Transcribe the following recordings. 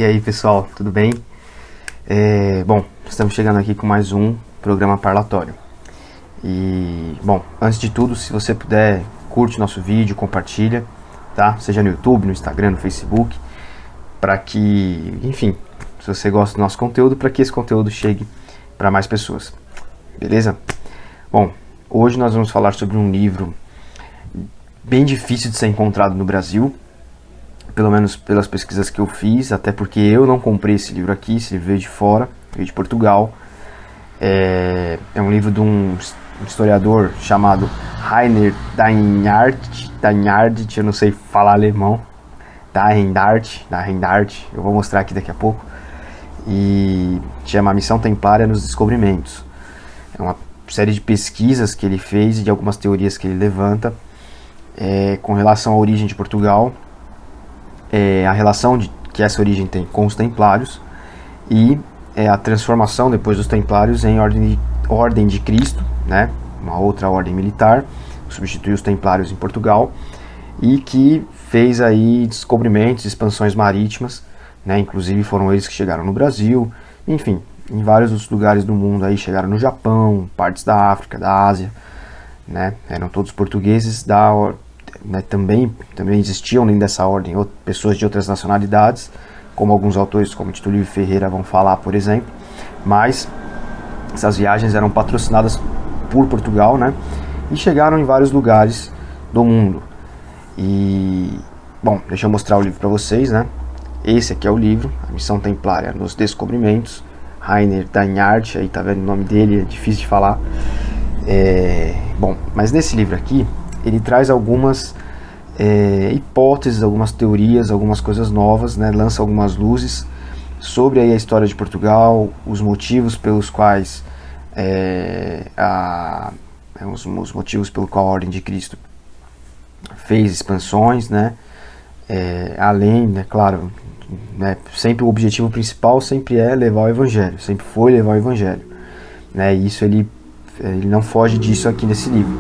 E aí pessoal, tudo bem? Bom, estamos chegando aqui com mais um programa parlatório. E, bom, antes de tudo, se você puder, curte nosso vídeo, compartilha, tá? Seja no YouTube, no Instagram, no Facebook, para que, enfim, se você gosta do nosso conteúdo, para que esse conteúdo chegue para mais pessoas, beleza? Bom, hoje nós vamos falar sobre um livro bem difícil de ser encontrado no Brasil, pelo menos pelas pesquisas que eu fiz, até porque eu não comprei esse livro aqui, esse livro veio de fora, veio de Portugal. É um livro de um historiador chamado Rainer Deinhardt, eu não sei falar alemão, Deinhardt, eu vou mostrar aqui daqui a pouco, e chama A Missão Templária nos Descobrimentos. É uma série de pesquisas que ele fez e de algumas teorias que ele levanta com relação à origem de Portugal, a relação que essa origem tem com os Templários e a transformação depois dos Templários em ordem de Cristo, né? Uma outra ordem militar, substituiu os Templários em Portugal e que fez aí descobrimentos, expansões marítimas, né? Inclusive foram eles que chegaram no Brasil, enfim, em vários outros lugares do mundo aí, chegaram no Japão, partes da África, da Ásia, né? Eram todos portugueses né, também existiam dentro dessa ordem pessoas de outras nacionalidades, como alguns autores como Tito Livre Ferreira vão falar, por exemplo, mas essas viagens eram patrocinadas por Portugal, né, e chegaram em vários lugares do mundo. E, bom, deixa eu mostrar o livro para vocês, né. Esse aqui é o livro, A Missão Templária nos Descobrimentos, Rainer Deinhardt, aí tá vendo o nome dele, é difícil de falar. Bom, mas nesse livro aqui ele traz algumas hipóteses, algumas teorias, algumas coisas novas, né? Lança algumas luzes sobre aí a história de Portugal, os motivos pelos quais os motivos pelo qual a Ordem de Cristo fez expansões, né? Além, né, claro, né, sempre o objetivo principal sempre é levar o Evangelho, sempre foi levar o Evangelho, né? E isso ele não foge disso aqui nesse livro,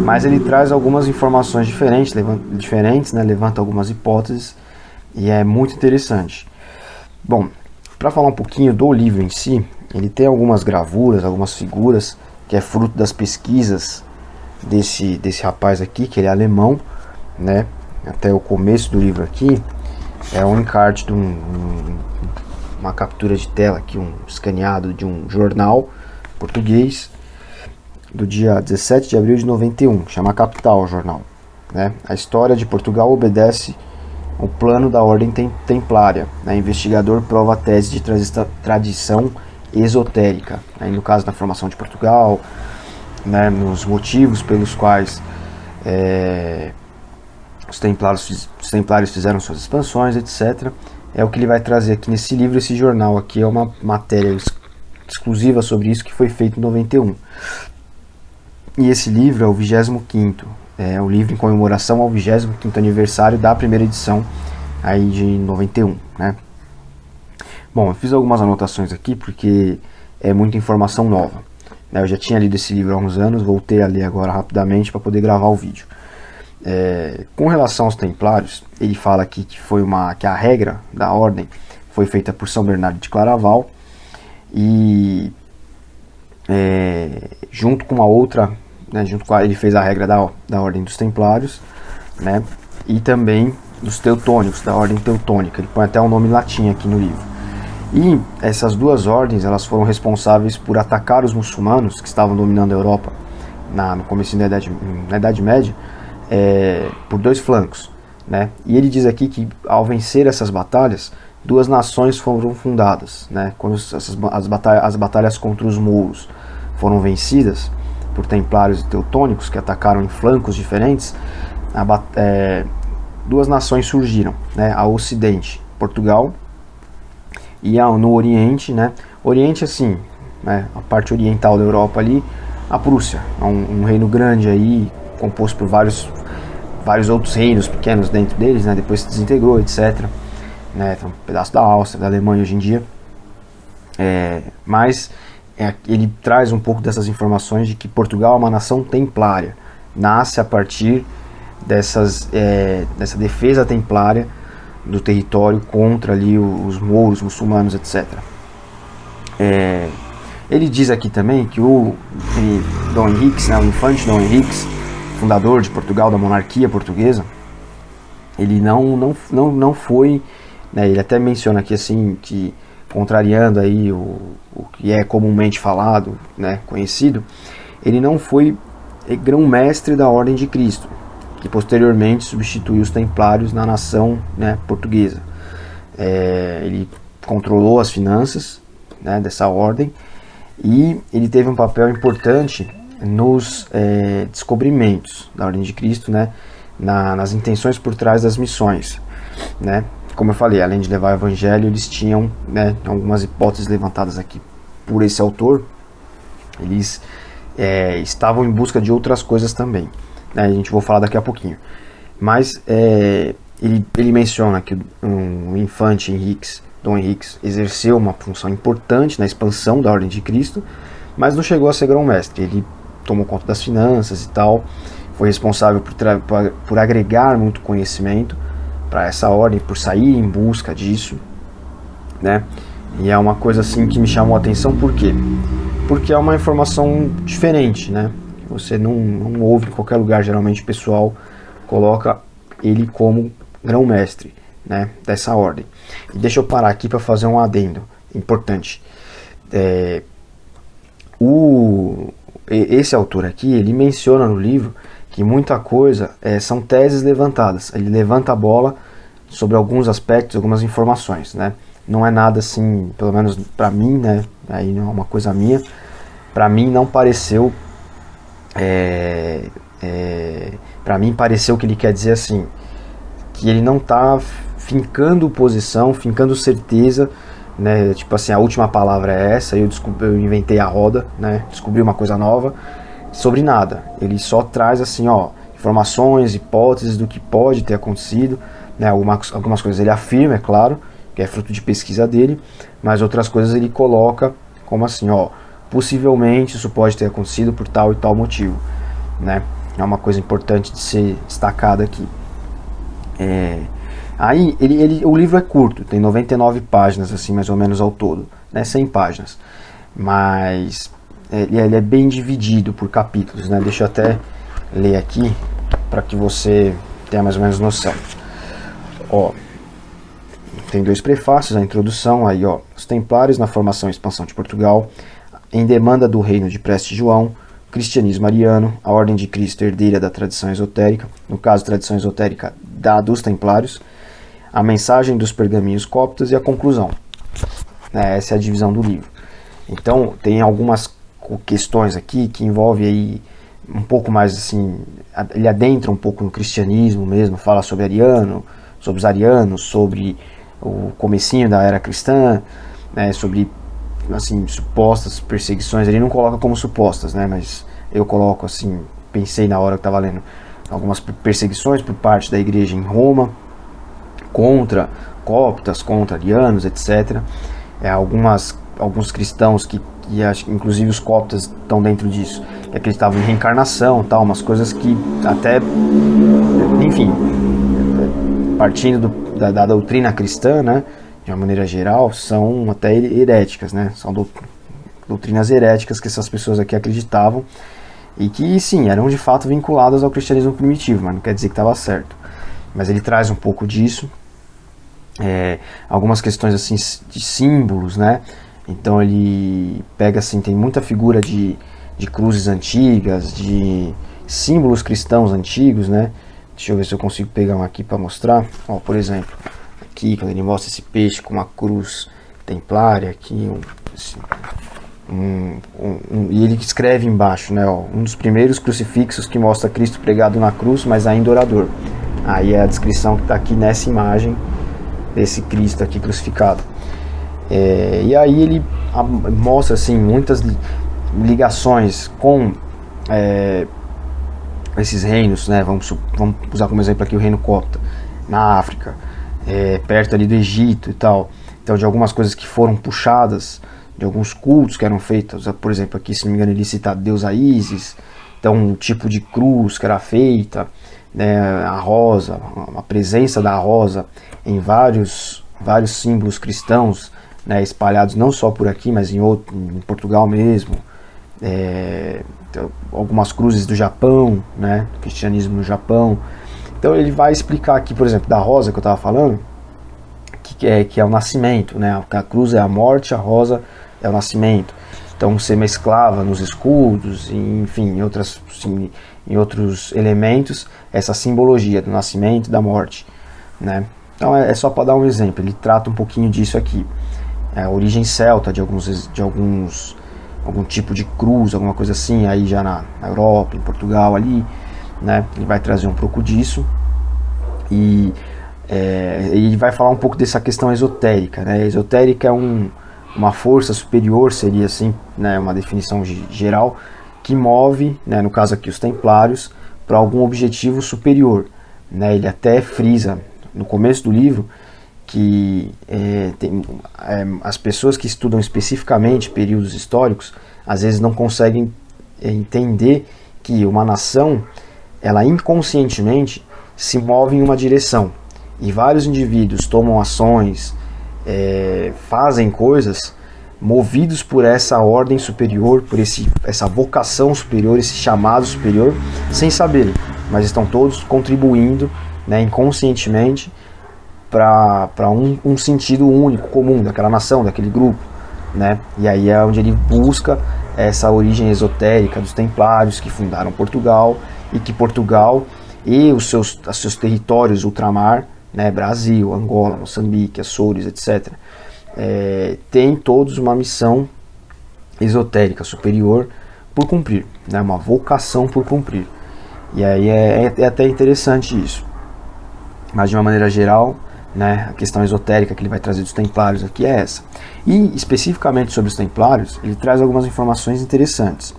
mas ele traz algumas informações diferentes, né? Levanta algumas hipóteses e é muito interessante. Bom, para falar um pouquinho do livro em si, ele tem algumas gravuras, algumas figuras que é fruto das pesquisas desse rapaz aqui, que ele é alemão, né? Até o começo do livro aqui é um encarte de uma captura de tela aqui, um escaneado de um jornal português do dia 17 de abril de 91, chama Capital o jornal, né? A história de Portugal obedece o plano da Ordem Templária, né? Investigador prova a tese de tradição esotérica, né? No caso da formação de Portugal, né? Nos motivos pelos quais os templários fizeram suas expansões, etc. É o que ele vai trazer aqui nesse livro. Esse jornal aqui é uma matéria exclusiva sobre isso que foi feito em 91. E esse livro é o 25º, é um livro em comemoração ao 25º aniversário da primeira edição aí de 91, né? Bom, eu fiz algumas anotações aqui porque é muita informação nova, né? Eu já tinha lido esse livro há uns anos, voltei a ler agora rapidamente para poder gravar o vídeo. Com relação aos Templários, ele fala aqui que a regra da ordem foi feita por São Bernardo de Claraval e junto com a outra, né, ele fez a regra da Ordem dos Templários, né, e também dos Teutônicos, da Ordem Teutônica. Ele põe até um nome latim aqui no livro. E essas duas ordens, elas foram responsáveis por atacar os muçulmanos que estavam dominando a Europa no começo da Idade Média, por dois flancos, né? E ele diz aqui que ao vencer essas batalhas, duas nações foram fundadas, né? Quando as batalhas contra os mouros foram vencidas por templários e teutônicos que atacaram em flancos diferentes, duas nações surgiram, né? A Ocidente, Portugal, e no Oriente, né? Oriente, assim, né? A parte oriental da Europa ali, a Prússia, um reino grande aí, composto por vários outros reinos pequenos dentro deles, né? Depois se desintegrou, etc. Né? Então, um pedaço da Áustria, da Alemanha hoje em dia. Mas ele traz um pouco dessas informações de que Portugal é uma nação templária, nasce a partir dessa defesa templária do território contra ali os mouros, muçulmanos, etc. Ele diz aqui também que o Dom Henriques, né, o infante Dom Henriques, fundador de Portugal, da monarquia portuguesa, ele não foi, né, ele até menciona aqui assim, que contrariando aí o que é comumente falado, né, conhecido, ele não foi grão-mestre da Ordem de Cristo, que posteriormente substituiu os templários na nação, né, portuguesa. Ele controlou as finanças, né, dessa ordem, e ele teve um papel importante nos descobrimentos da Ordem de Cristo, né, nas intenções por trás das missões, né. Como eu falei, além de levar o evangelho, eles tinham, né, algumas hipóteses levantadas aqui por esse autor, eles estavam em busca de outras coisas também, né, a gente vai falar daqui a pouquinho. Mas ele menciona que o infante Henriques, Dom Henriques, exerceu uma função importante na expansão da Ordem de Cristo, mas não chegou a ser grão-mestre. Ele tomou conta das finanças e tal, foi responsável por agregar muito conhecimento para essa ordem, por sair em busca disso, né? E é uma coisa assim que me chamou a atenção, por quê? Porque é uma informação diferente, né? Você não ouve em qualquer lugar, geralmente o pessoal coloca ele como grão-mestre, né, dessa ordem. E deixa eu parar aqui para fazer um adendo importante. Esse autor aqui, ele menciona no livro que muita coisa são teses levantadas. Ele levanta a bola sobre alguns aspectos, algumas informações, né? Não é nada assim, pelo menos para mim, né? Aí não é uma coisa minha. Para mim não pareceu. Para mim pareceu que ele quer dizer assim, que ele não está fincando posição, fincando certeza, né? Tipo assim, a última palavra é essa, eu inventei a roda, né? Descobri uma coisa nova sobre nada. Ele só traz assim, ó, informações, hipóteses do que pode ter acontecido, né? Algumas coisas ele afirma, é claro, que é fruto de pesquisa dele, mas outras coisas ele coloca como assim, ó, possivelmente isso pode ter acontecido por tal e tal motivo, né? É uma coisa importante de ser destacada aqui. Aí o livro é curto, tem 99 páginas, assim, mais ou menos ao todo, né? 100 páginas, mas ele é bem dividido por capítulos, né? Deixa eu até ler aqui para que você tenha mais ou menos noção. Ó, tem 2 prefácios, a introdução, aí ó, os Templários na formação e expansão de Portugal, em demanda do reino de Preste João, cristianismo ariano, a Ordem de Cristo herdeira da tradição esotérica, no caso tradição esotérica dos Templários, a mensagem dos pergaminhos coptas e a conclusão. Essa é a divisão do livro. Então tem algumas questões aqui que envolvem aí um pouco mais assim, ele adentra um pouco no cristianismo mesmo, fala sobre os arianos, sobre o comecinho da era cristã, né, sobre assim, supostas perseguições. Ele não coloca como supostas, né, mas eu coloco assim, pensei na hora que estava lendo, algumas perseguições por parte da igreja em Roma contra coptas, contra arianos, etc. Alguns cristãos que inclusive os coptas estão dentro disso, que acreditavam em reencarnação, tal, umas coisas que até, enfim, partindo da doutrina cristã, né, de uma maneira geral, são até heréticas, né, são doutrinas heréticas que essas pessoas aqui acreditavam e que sim, eram de fato vinculadas ao cristianismo primitivo, mas não quer dizer que estava certo. Mas ele traz um pouco disso, algumas questões assim de símbolos, né? Então ele pega assim, tem muita figura de cruzes antigas, de símbolos cristãos antigos, né? Deixa eu ver se eu consigo pegar um aqui para mostrar. Ó, por exemplo, aqui quando ele mostra esse peixe com uma cruz templária aqui, e ele escreve embaixo, né, ó, um dos primeiros crucifixos que mostra Cristo pregado na cruz, mas ainda orador. Aí é a descrição que está aqui nessa imagem desse Cristo aqui crucificado. E aí ele mostra assim, muitas ligações com esses reinos, né? Vamos usar como exemplo aqui o reino copta, na África, perto ali do Egito e tal. Então de algumas coisas que foram puxadas, de alguns cultos que eram feitos, por exemplo aqui, se não me engano ele cita a deusa Ísis, então o tipo de cruz que era feita, né, a rosa, a presença da rosa em vários símbolos cristãos, né, espalhados não só por aqui, mas em Portugal mesmo, algumas cruzes do Japão, né, cristianismo no Japão. Então ele vai explicar aqui, por exemplo, da rosa que eu estava falando, que é o nascimento, né, a cruz é a morte, a rosa é o nascimento. Então você mesclava nos escudos, enfim, em outros elementos, essa simbologia do nascimento e da morte, né? Então é só para dar um exemplo, ele trata um pouquinho disso aqui. A origem celta de algum tipo de cruz, alguma coisa assim, aí já na Europa, em Portugal ali, né? Ele vai trazer um pouco disso e ele vai falar um pouco dessa questão esotérica, né? Esotérica é uma força superior, seria assim, né, uma definição geral, que move, né, no caso aqui os templários, para algum objetivo superior, né? Ele até frisa no começo do livro que as pessoas que estudam especificamente períodos históricos às vezes não conseguem entender que uma nação, ela inconscientemente se move em uma direção e vários indivíduos tomam ações, fazem coisas movidos por essa ordem superior, por essa vocação superior, esse chamado superior, sem saber, mas estão todos contribuindo, né, inconscientemente para um sentido único, comum, daquela nação, daquele grupo, né? E aí é onde ele busca essa origem esotérica dos templários que fundaram Portugal, e que Portugal e os seus territórios ultramar, né, Brasil, Angola, Moçambique, Açores, etc., tem todos uma missão esotérica superior por cumprir, né, uma vocação por cumprir. E aí é até interessante isso. Mas de uma maneira geral, né, a questão esotérica que ele vai trazer dos templários aqui é essa. E especificamente sobre os templários, ele traz algumas informações interessantes.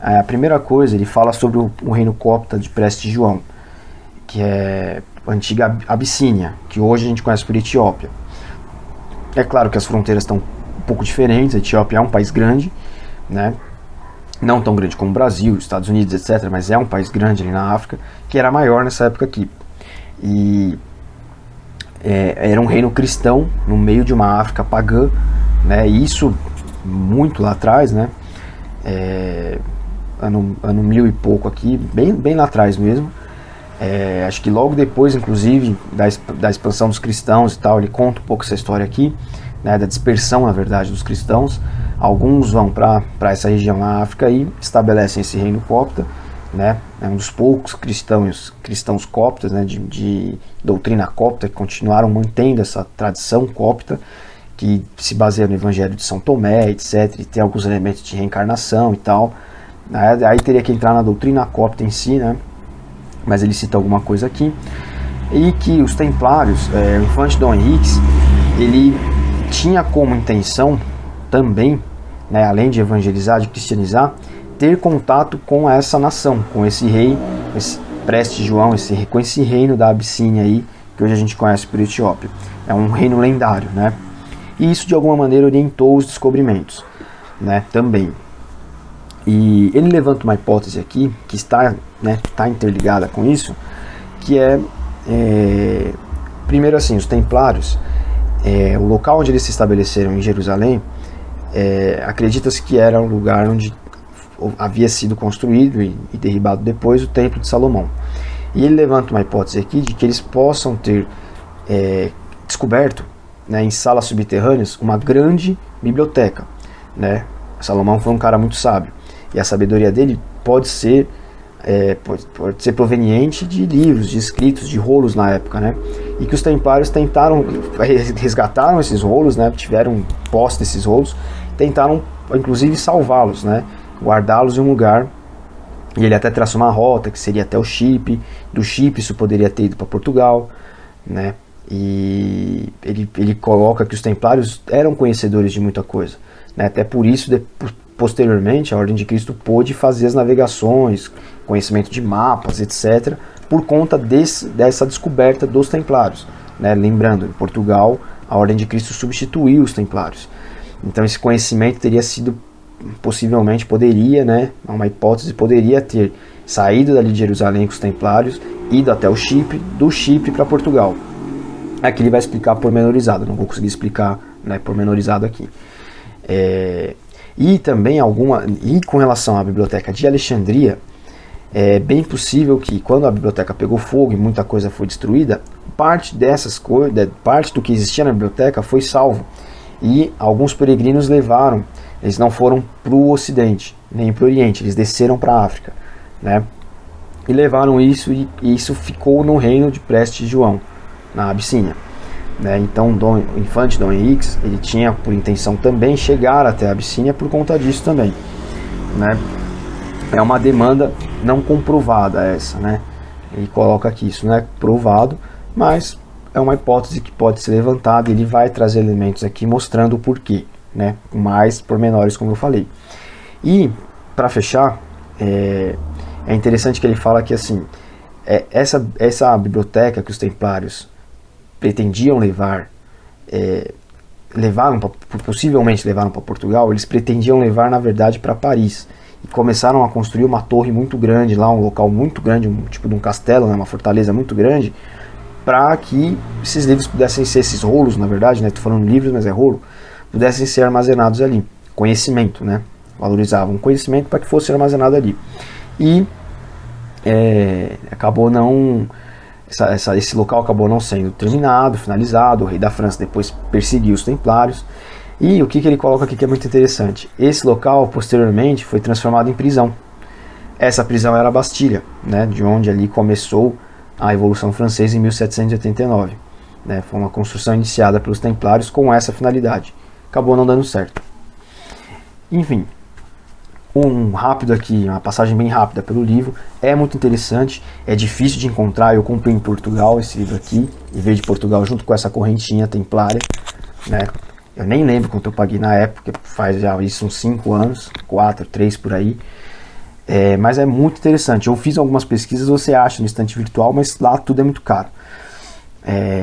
A primeira coisa, ele fala sobre o reino copta de Preste João, que é a antiga Abissínia, que hoje a gente conhece por Etiópia. É claro que as fronteiras estão um pouco diferentes, a Etiópia é um país grande, né, não tão grande como o Brasil, Estados Unidos, etc., mas é um país grande ali na África, que era maior nessa época aqui. E era um reino cristão no meio de uma África pagã, né? Isso muito lá atrás, né? Ano 1000 e pouco aqui, bem lá atrás mesmo. Acho que logo depois, inclusive, da expansão dos cristãos e tal, ele conta um pouco essa história aqui, né? Da dispersão, na verdade, dos cristãos. Alguns vão para essa região na África e estabelecem esse reino copta, né? É um dos poucos cristãos coptas, né, de doutrina copta, que continuaram mantendo essa tradição copta, que se baseia no Evangelho de São Tomé, etc., e tem alguns elementos de reencarnação e tal. Aí teria que entrar na doutrina copta em si, né? Mas ele cita alguma coisa aqui. E que os templários, o infante Dom Henriques, ele tinha como intenção também, né, além de evangelizar, de cristianizar, ter contato com essa nação, com esse rei, esse Preste João, com esse reino da Abissínia aí, que hoje a gente conhece por Etiópia. É um reino lendário, né? E isso de alguma maneira orientou os descobrimentos, né, também. E ele levanta uma hipótese aqui, que está interligada com isso, que primeiro assim, os templários, o local onde eles se estabeleceram em Jerusalém, acredita-se que era um lugar onde havia sido construído e derribado depois o Templo de Salomão. E ele levanta uma hipótese aqui de que eles possam ter descoberto, né, em salas subterrâneas, uma grande biblioteca, né? Salomão foi um cara muito sábio, e a sabedoria dele pode ser proveniente de livros, de escritos, de rolos na época, né? E que os templários resgataram esses rolos, né? Tiveram posse desses rolos, tentaram inclusive salvá-los, né? Guardá-los em um lugar. E ele até traça uma rota que seria até o Chipre. Do Chipre isso poderia ter ido para Portugal, né? E ele coloca que os templários eram conhecedores de muita coisa, né? Até por isso, posteriormente, a Ordem de Cristo pôde fazer as navegações, conhecimento de mapas, etc., por conta dessa descoberta dos templários, né? Lembrando, em Portugal, a Ordem de Cristo substituiu os templários. Então esse conhecimento teria sido, possivelmente, poderia, né, uma hipótese, poderia ter saído dali de Jerusalém com os templários, ido até o Chipre, do Chipre para Portugal. Aqui ele vai explicar pormenorizado, não vou conseguir explicar, né, pormenorizado aqui. E também com relação à biblioteca de Alexandria, é bem possível que quando a biblioteca pegou fogo e muita coisa foi destruída, parte dessas coisas, parte do que existia na biblioteca foi salvo. E alguns peregrinos levaram, eles não foram para o Ocidente, nem para o Oriente, eles desceram para a África, né? E levaram isso, e isso ficou no reino de Prestes João, na Abissínia, né? Então o infante Dom Henriques, ele tinha por intenção também chegar até a Abissínia por conta disso também, né? É uma demanda não comprovada essa, né? Ele coloca aqui, isso não é provado, mas é uma hipótese que pode ser levantada, e ele vai trazer elementos aqui mostrando o porquê, né? Com mais pormenores, como eu falei. E, para fechar, é interessante que ele fala que assim, essa biblioteca que os templários pretendiam possivelmente levaram para Portugal, eles pretendiam levar, na verdade, para Paris. E começaram a construir uma torre muito grande lá, um local muito grande, um tipo de um castelo, né, uma fortaleza muito grande, para que esses livros pudessem ser, esses rolos, na verdade, né, estou falando livros, mas é rolo, pudessem ser armazenados ali. Conhecimento, né? Valorizavam conhecimento para que fosse armazenado ali. E acabou não... esse local acabou não sendo terminado, finalizado. O rei da França depois perseguiu os templários. E o que ele coloca aqui que é muito interessante: esse local posteriormente foi transformado em prisão. Essa prisão era a Bastilha, né, de onde ali começou a Revolução Francesa em 1789. Né, foi uma construção iniciada pelos templários com essa finalidade. Acabou não dando certo. Enfim, uma passagem bem rápida pelo livro. É muito interessante, é difícil de encontrar. Eu comprei em Portugal esse livro aqui, e veio de Portugal junto com essa correntinha templária, né? Eu nem lembro quanto eu paguei na época, faz já isso uns 5 anos, 4, 3 por aí. Mas é muito interessante. Eu fiz algumas pesquisas, você acha no estante virtual, mas lá tudo é muito caro.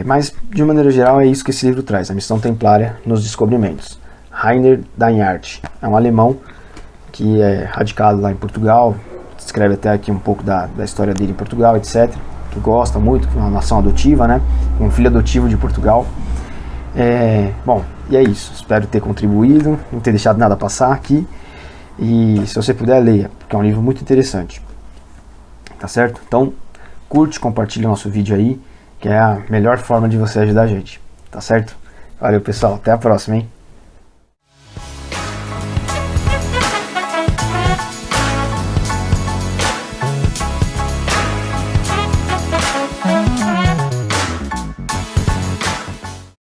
Mas, de maneira geral, é isso que esse livro traz: a missão templária nos descobrimentos. Rainer Dainhart é um alemão que é radicado lá em Portugal, escreve até aqui um pouco da história dele em Portugal, etc. Que gosta muito, que é uma nação adotiva, né? Um filho adotivo de Portugal. Bom, e é isso. Espero ter contribuído, não ter deixado nada passar aqui. E se você puder, leia, porque é um livro muito interessante. Tá certo? Então, curte, compartilha o nosso vídeo aí, que é a melhor forma de você ajudar a gente. Tá certo? Valeu, pessoal. Até a próxima, hein?